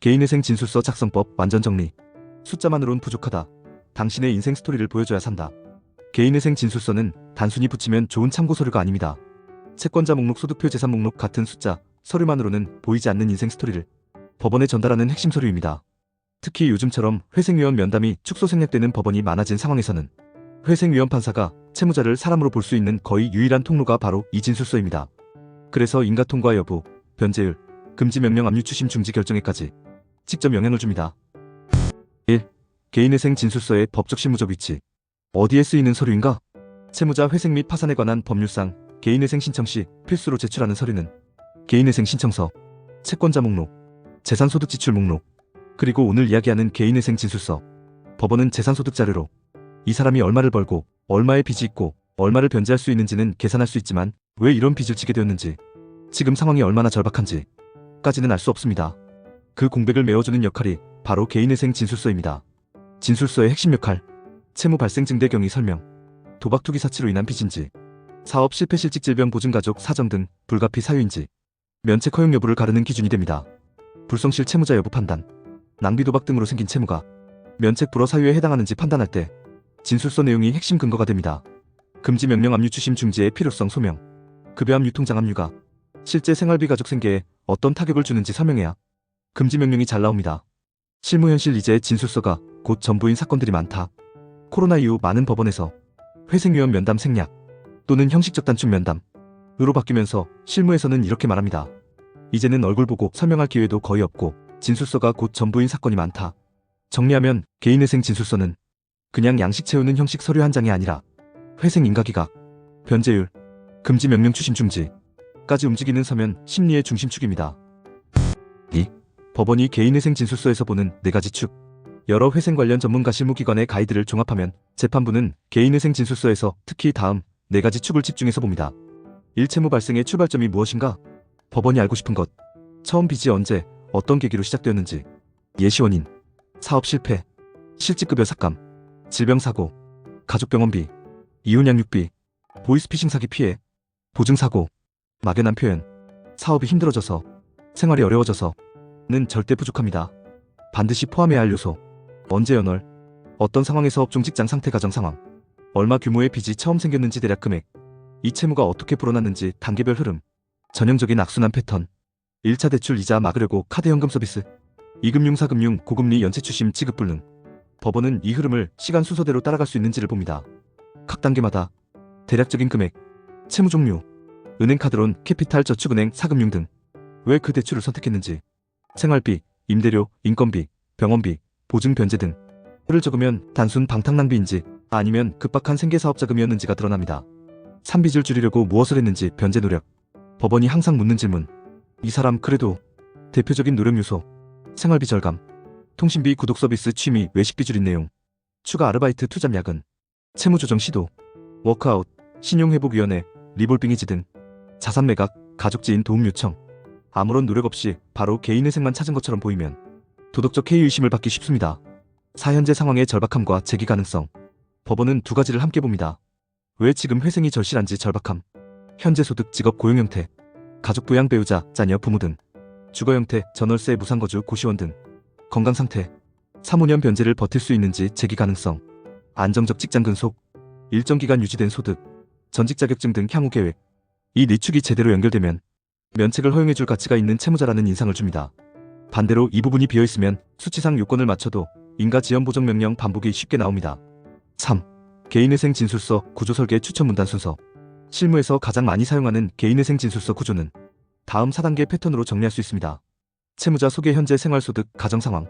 개인회생 진술서 작성법 완전 정리. 숫자만으론 부족하다. 당신의 인생 스토리를 보여줘야 산다. 개인회생 진술서는 단순히 붙이면 좋은 참고서류가 아닙니다. 채권자 목록, 소득표, 재산 목록 같은 숫자, 서류만으로는 보이지 않는 인생 스토리를 법원에 전달하는 핵심 서류입니다. 특히 요즘처럼 회생위원 면담이 축소 생략되는 법원이 많아진 상황에서는 회생위원 판사가 채무자를 사람으로 볼 수 있는 거의 유일한 통로가 바로 이 진술서입니다. 그래서 인가통과 여부, 변제율, 금지명령 압류 추심 중지 결정에까지 직접 영향을 줍니다. 1. 개인회생 진술서의 법적 실무적 위치. 어디에 쓰이는 서류인가? 채무자 회생 및 파산에 관한 법률상 개인회생 신청 시 필수로 제출하는 서류는 개인회생 신청서, 채권자 목록, 재산소득 지출 목록, 그리고 오늘 이야기하는 개인회생 진술서. 법원은 재산소득 자료로 이 사람이 얼마를 벌고 얼마의 빚이 있고 얼마를 변제할 수 있는지는 계산할 수 있지만 왜 이런 빚을 지게 되었는지, 지금 상황이 얼마나 절박한지 까지는 알 수 없습니다. 그 공백을 메워주는 역할이 바로 개인회생 진술서입니다. 진술서의 핵심 역할: 채무 발생 증대 경위 설명, 도박 투기 사치로 인한 빚인지, 사업 실패 실직 질병 보증 가족 사정 등 불가피 사유인지, 면책 허용 여부를 가르는 기준이 됩니다. 불성실 채무자 여부 판단, 낭비 도박 등으로 생긴 채무가 면책 불허 사유에 해당하는지 판단할 때 진술서 내용이 핵심 근거가 됩니다. 금지 명령 압류 추심 중지의 필요성 소명, 급여압 유통장 압류가 실제 생활비 가족 생계에 어떤 타격을 주는지 설명해야 금지 명령이 잘 나옵니다. 실무 현실: 이제 진술서가 곧 전부인 사건들이 많다. 코로나 이후 많은 법원에서 회생위원 면담 생략 또는 형식적 단축 면담으로 바뀌면서 실무에서는 이렇게 말합니다. 이제는 얼굴 보고 설명할 기회도 거의 없고 진술서가 곧 전부인 사건이 많다. 정리하면 개인회생 진술서는 그냥 양식 채우는 형식 서류 한 장이 아니라 회생 인가기각, 변제율, 금지 명령 추심 중지까지 움직이는 서면 심리의 중심축입니다. 2. 법원이 개인회생 진술서에서 보는 4가지 축. 여러 회생 관련 전문가 실무기관의 가이드를 종합하면 재판부는 개인회생 진술서에서 특히 다음 4가지 축을 집중해서 봅니다. 1. 채무 발생의 출발점이 무엇인가? 법원이 알고 싶은 것. 처음 빚이 언제, 어떤 계기로 시작되었는지. 예시 원인: 사업 실패, 실직급여 삭감, 질병사고, 가족병원비, 이혼 양육비, 보이스피싱 사기 피해, 보증사고, 막연한 표현, 사업이 힘들어져서, 생활이 어려워져서는 절대 부족합니다. 반드시 포함해야 할 요소: 언제 연월, 어떤 상황에서 업종 직장 상태 가정 상황, 얼마 규모의 빚이 처음 생겼는지 대략 금액, 이 채무가 어떻게 불어났는지 단계별 흐름, 전형적인 악순환 패턴, 1차 대출 이자 막으려고 카드 현금 서비스, 2금융 4금융 고금리 연체 추심 지급 불능. 법원은 이 흐름을 시간 순서대로 따라갈 수 있는지를 봅니다. 각 단계마다 대략적인 금액, 채무 종류, 은행카드론, 캐피탈, 저축은행, 사금융 등 왜 그 대출을 선택했는지, 생활비, 임대료, 인건비, 병원비, 보증 변제 등을 적으면 단순 방탕 낭비인지 아니면 급박한 생계사업 자금이었는지가 드러납니다. 3. 빚을 줄이려고 무엇을 했는지, 변제 노력. 법원이 항상 묻는 질문: 이 사람 그래도. 대표적인 노력 요소: 생활비 절감, 통신비, 구독 서비스, 취미, 외식비 줄인 내용, 추가 아르바이트, 투잡 야근, 채무 조정 시도, 워크아웃, 신용회복위원회, 리볼빙 해지 등, 자산 매각, 가족 지인 도움 요청. 아무런 노력 없이 바로 개인회생만 찾은 것처럼 보이면 도덕적 해이 의심을 받기 쉽습니다. 4. 현재 상황의 절박함과 재기 가능성. 법원은 2가지를 함께 봅니다. 왜 지금 회생이 절실한지 절박함, 현재 소득, 직업, 고용 형태, 가족 부양, 배우자, 자녀, 부모 등, 주거 형태, 전월세, 무상거주, 고시원 등, 건강 상태, 3, 5년 변제를 버틸 수 있는지 재기 가능성, 안정적 직장 근속, 일정 기간 유지된 소득, 전직 자격증 등 향후 계획. 이 4축이 제대로 연결되면 면책을 허용해줄 가치가 있는 채무자라는 인상을 줍니다. 반대로 이 부분이 비어있으면 수치상 요건을 맞춰도 인가지연보정명령 반복이 쉽게 나옵니다. 3. 개인회생 진술서 구조 설계 추천 문단 순서. 실무에서 가장 많이 사용하는 개인회생 진술서 구조는 다음 4단계 패턴으로 정리할 수 있습니다. 채무자 소개, 현재 생활소득, 가정상황,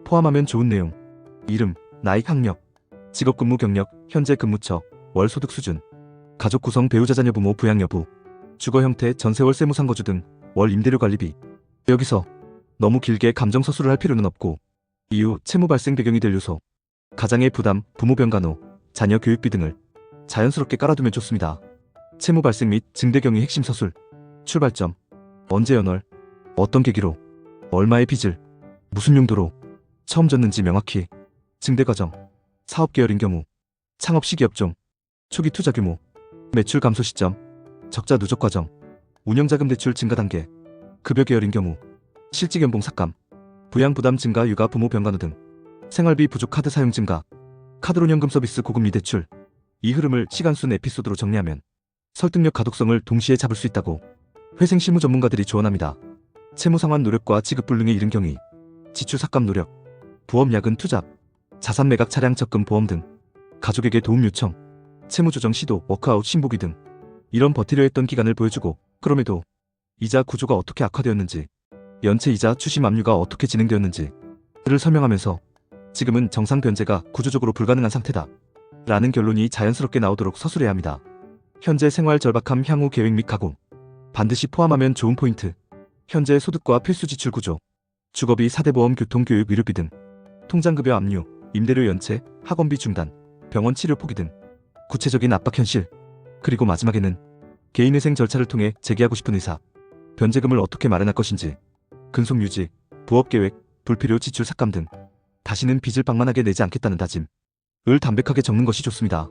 포함하면 좋은 내용, 이름, 나이, 학력, 직업근무 경력, 현재 근무처, 월소득 수준, 가족 구성, 배우자, 자녀, 부모 부양 여부, 주거 형태, 전세월세, 무상거주 등, 월 임대료 관리비. 여기서 너무 길게 감정서술을 할 필요는 없고 이후 채무 발생 배경이 될 요소, 가장의 부담, 부모 병간호, 자녀 교육비 등을 자연스럽게 깔아두면 좋습니다. 채무 발생 및 증대 경위 핵심 서술, 출발점, 언제 연월, 어떤 계기로, 얼마의 빚을, 무슨 용도로, 처음 졌는지 명확히, 증대 과정, 사업 계열인 경우, 창업 시기 업종, 초기 투자 규모, 매출 감소 시점, 적자 누적 과정, 운영자금 대출 증가 단계, 급여 계열인 경우, 실직 연봉 삭감, 부양 부담 증가, 육아 부모 병간호 등 생활비 부족, 카드 사용 증가, 카드론 현금 서비스, 고금리 대출. 이 흐름을 시간순 에피소드로 정리하면 설득력, 가독성을 동시에 잡을 수 있다고 회생 실무 전문가들이 조언합니다. 채무 상환 노력과 지급 불능에 이른 경위, 지출 삭감 노력, 부업 야근 투잡, 자산 매각, 차량 적금 보험 등, 가족에게 도움 요청, 채무 조정 시도, 워크아웃 신보기 등 이런 버티려 했던 기간을 보여주고, 그럼에도 이자 구조가 어떻게 악화되었는지, 연체 이자 추심 압류가 어떻게 진행되었는지를 설명하면서 지금은 정상 변제가 구조적으로 불가능한 상태다 라는 결론이 자연스럽게 나오도록 서술해야 합니다. 현재 생활 절박함, 향후 계획 및 가공, 반드시 포함하면 좋은 포인트, 현재 소득과 필수 지출 구조, 주거비, 사대보험, 교통, 교육, 의료비 등, 통장급여 압류, 임대료 연체, 학원비 중단, 병원 치료 포기 등 구체적인 압박 현실, 그리고 마지막에는 개인회생 절차를 통해 재개하고 싶은 의사, 변제금을 어떻게 마련할 것인지, 근속 유지, 부업 계획, 불필요 지출 삭감 등 다시는 빚을 방만하게 내지 않겠다는 다짐을 담백하게 적는 것이 좋습니다.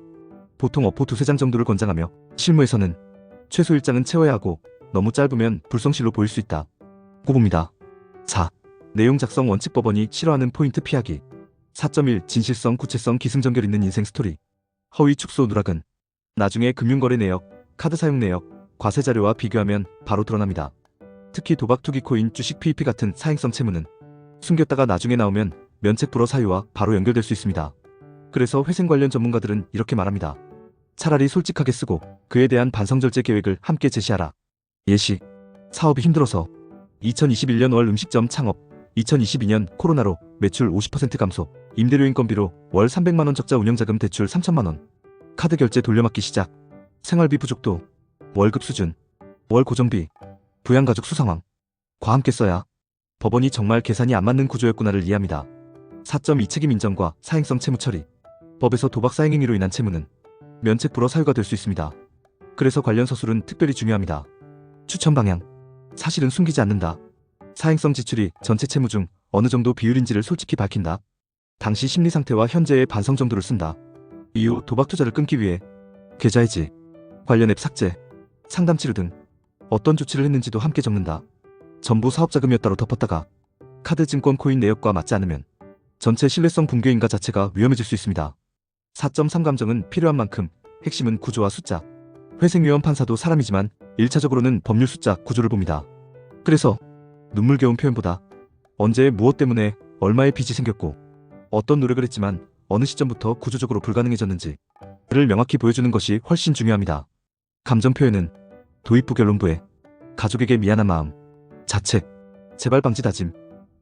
보통 어포 2-3장 정도를 권장하며 실무에서는 최소 1장은 채워야 하고 너무 짧으면 불성실로 보일 수 있다고 봅니다. 4. 내용 작성 원칙. 법원이 싫어하는 포인트 피하기. 4.1 진실성, 구체성, 기승전결 있는 인생 스토리. 허위 축소 누락은 나중에 금융거래 내역, 카드 사용 내역, 과세 자료와 비교하면 바로 드러납니다. 특히 도박, 투기, 코인, 주식, PEP 같은 사행성 채무는 숨겼다가 나중에 나오면 면책 불허 사유와 바로 연결될 수 있습니다. 그래서 회생 관련 전문가들은 이렇게 말합니다. 차라리 솔직하게 쓰고 그에 대한 반성절제 계획을 함께 제시하라. 예시, 사업이 힘들어서 2021년 월 음식점 창업, 2022년 코로나로 매출 50% 감소, 임대료 인건비로 월 300만원 적자, 운영자금 대출 3천만원, 카드 결제 돌려막기 시작, 생활비 부족도, 월급 수준, 월 고정비, 부양가족 수상황, 과 함께 써야 법원이 정말 계산이 안 맞는 구조였구나를 이해합니다. 4.2 책임 인정과 사행성 채무 처리. 법에서 도박 사행 행위로 인한 채무는 면책 불허 사유가 될 수 있습니다. 그래서 관련 서술은 특별히 중요합니다. 추천 방향. 사실은 숨기지 않는다. 사행성 지출이 전체 채무 중 어느 정도 비율인지를 솔직히 밝힌다. 당시 심리 상태와 현재의 반성 정도를 쓴다. 이후 도박 투자를 끊기 위해 계좌 해지, 관련 앱 삭제, 상담 치료 등 어떤 조치를 했는지도 함께 적는다. 전부 사업자금이었다로 덮었다가 카드, 증권, 코인 내역과 맞지 않으면 전체 신뢰성 붕괴, 인가 자체가 위험해질 수 있습니다. 4.3 감정은 필요한 만큼 핵심은 구조와 숫자. 회생위원 판사도 사람이지만 1차적으로는 법률 숫자 구조를 봅니다. 그래서 눈물겨운 표현보다 언제 무엇 때문에 얼마의 빚이 생겼고 어떤 노력을 했지만 어느 시점부터 구조적으로 불가능해졌는지를 명확히 보여주는 것이 훨씬 중요합니다. 감정 표현은 도입부, 결론부에 가족에게 미안한 마음, 자책, 재발 방지 다짐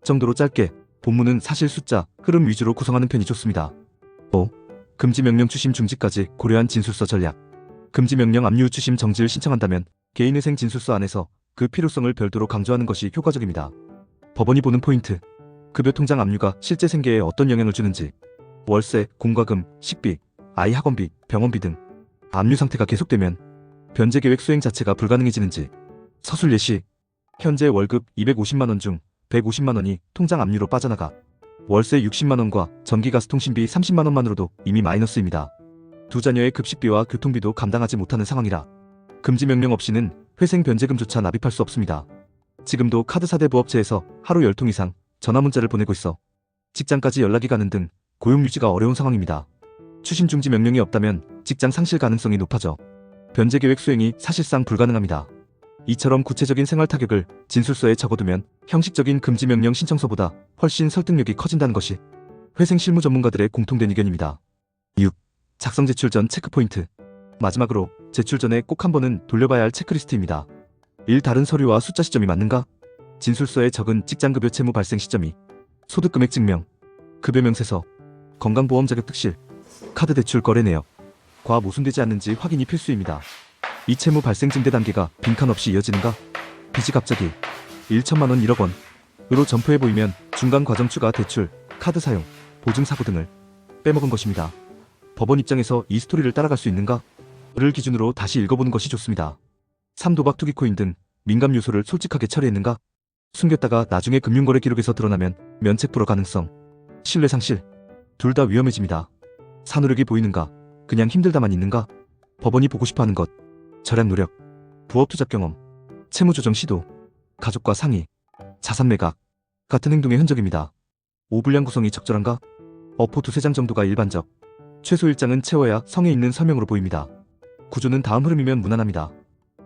정도로 짧게, 본문은 사실, 숫자, 흐름 위주로 구성하는 편이 좋습니다. 5. 금지명령 추심 중지까지 고려한 진술서 전략. 금지명령 압류 추심 정지를 신청한다면 개인회생 진술서 안에서 그 필요성을 별도로 강조하는 것이 효과적입니다. 법원이 보는 포인트. 급여 통장 압류가 실제 생계에 어떤 영향을 주는지, 월세, 공과금, 식비, 아이 학원비, 병원비 등 압류 상태가 계속되면 변제 계획 수행 자체가 불가능해지는지. 서술 예시. 현재 월급 250만원 중 150만원이 통장 압류로 빠져나가 월세 60만원과 전기가스 통신비 30만원만으로도 이미 마이너스입니다. 두 자녀의 급식비와 교통비도 감당하지 못하는 상황이라 금지명령 없이는 회생 변제금조차 납입할 수 없습니다. 지금도 카드 사대부업체에서 하루 10통 이상 전화 문자를 보내고 있어 직장까지 연락이 가는 등 고용 유지가 어려운 상황입니다. 추심 중지 명령이 없다면 직장 상실 가능성이 높아져 변제 계획 수행이 사실상 불가능합니다. 이처럼 구체적인 생활 타격을 진술서에 적어두면 형식적인 금지명령 신청서보다 훨씬 설득력이 커진다는 것이 회생 실무 전문가들의 공통된 의견입니다. 6. 작성 제출 전 체크 포인트. 마지막으로 제출 전에 꼭 한 번은 돌려봐야 할 체크리스트입니다. 1. 다른 서류와 숫자 시점이 맞는가? 진술서에 적은 직장급여 채무 발생 시점이 소득금액 증명, 급여명세서, 건강보험 자격 특실, 카드 대출 거래 내역과 모순되지 않는지 확인이 필수입니다. 이 채무 발생 증대 단계가 빈칸 없이 이어지는가? 빚이 갑자기 1천만원, 1억원으로 점포해 보이면 중간 과정 추가 대출, 카드 사용, 보증 사고 등을 빼먹은 것입니다. 법원 입장에서 이 스토리를 따라갈 수 있는가? 를 기준으로 다시 읽어보는 것이 좋습니다. 3. 도박, 투기, 코인 등 민감 요소를 솔직하게 처리했는가? 숨겼다가 나중에 금융거래 기록에서 드러나면 면책 불허 가능성, 신뢰 상실, 둘 다 위험해집니다. 사노력이 보이는가? 그냥 힘들다만 있는가? 법원이 보고 싶어하는 것, 절약 노력, 부업 투자 경험, 채무 조정 시도, 가족과 상의, 자산 매각, 같은 행동의 흔적입니다. 오분량 구성이 적절한가? 어포 두세 장 정도가 일반적. 최소 1장은 채워야 성에 있는 설명으로 보입니다. 구조는 다음 흐름이면 무난합니다.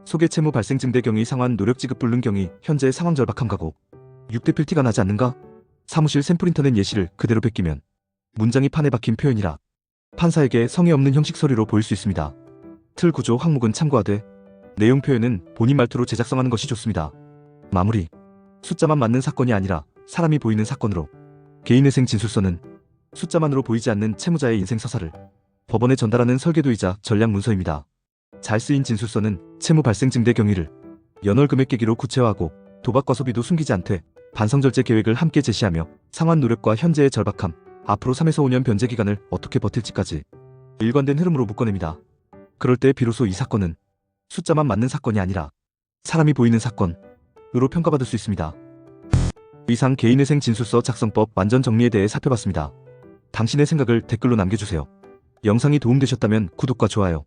소개 채무 발생 증대 경위 상환 노력 지급 불능 경위 현재 상황 절박함 가고 6대 필티가 나지 않는가? 사무실 샘플 인터넷 예시를 그대로 베끼면 문장이 판에 박힌 표현이라 판사에게 성의 없는 형식 서류로 보일 수 있습니다. 틀 구조 항목은 참고하되 내용 표현은 본인 말투로 제작성하는 것이 좋습니다. 마무리. 숫자만 맞는 사건이 아니라 사람이 보이는 사건으로 개인회생 진술서는 숫자만으로 보이지 않는 채무자의 인생 서사를 법원에 전달하는 설계도이자 전략 문서입니다. 잘 쓰인 진술서는 채무 발생 증대 경위를 연월 금액 계기로 구체화하고 도박과 소비도 숨기지 않되 반성절제 계획을 함께 제시하며 상환 노력과 현재의 절박함, 앞으로 3에서 5년 변제 기간을 어떻게 버틸지까지 일관된 흐름으로 묶어냅니다. 그럴 때 비로소 이 사건은 숫자만 맞는 사건이 아니라 사람이 보이는 사건으로 평가받을 수 있습니다. 이상 개인회생 진술서 작성법 완전 정리에 대해 살펴봤습니다. 당신의 생각을 댓글로 남겨주세요. 영상이 도움되셨다면 구독과 좋아요,